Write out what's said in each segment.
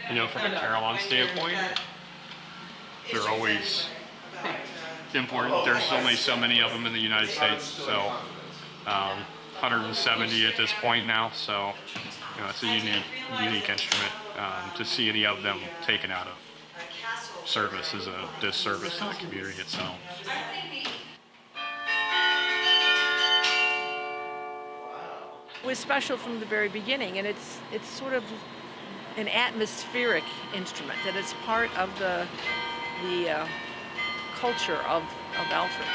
From a Carillon standpoint, they're always important. There's only so many of them in the United States, so 170 at this point now. So it's a unique instrument. To see any of them taken out of service is a disservice to the community itself. It was special from the very beginning, and it's sort of an atmospheric instrument, that it's part of the culture of Alfred.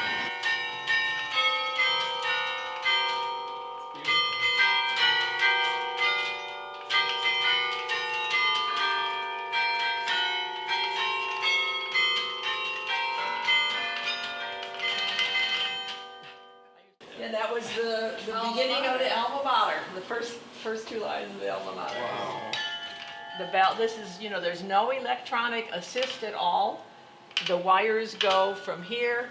And that was the beginning of the alma mater, the first two lines of the alma mater. Wow. The bell, this is, there's no electronic assist at all. The wires go from here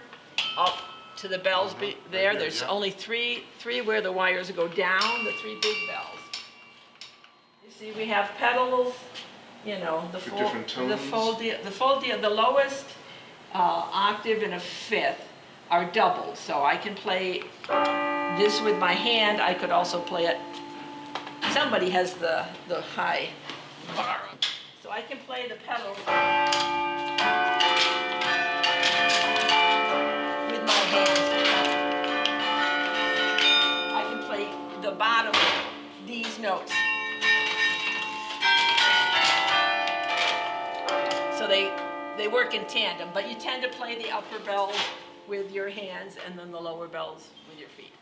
up to the bells there. There's only three where the wires go down, the three big bells. You see, we have pedals, the lowest octave and a fifth are doubled. So I can play this with my hand. I could also play it. Somebody has the high bar. So I can play the pedals with my hands. I can play the bottom, these notes. So they work in tandem, but you tend to play the upper bells with your hands and then the lower bells with your feet.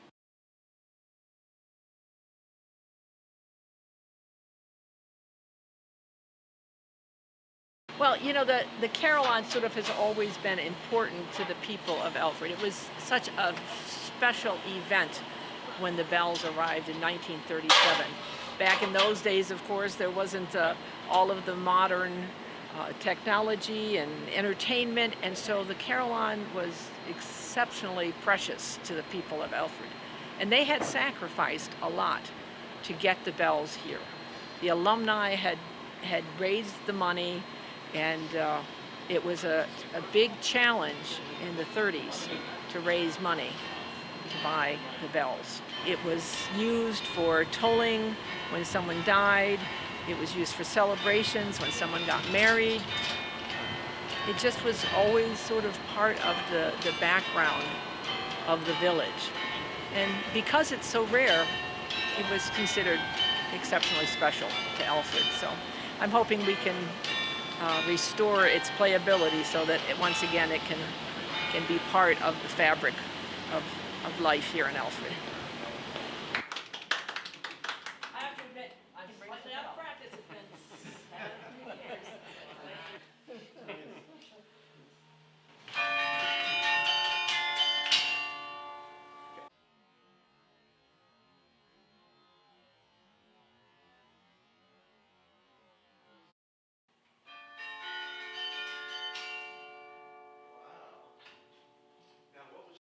Well, the Carillon sort of has always been important to the people of Alfred. It was such a special event when the bells arrived in 1937. Back in those days, of course, there wasn't all of the modern technology and entertainment, and so the Carillon was exceptionally precious to the people of Alfred. And they had sacrificed a lot to get the bells here. The alumni had raised the money, and it was a big challenge in the 30s to raise money to buy the bells. It was used for tolling when someone died. It was used for celebrations when someone got married. It just was always sort of part of the background of the village. And because it's so rare, it was considered exceptionally special to Alfred. So I'm hoping we can restore its playability so that once again it can be part of the fabric of life here in Alfred.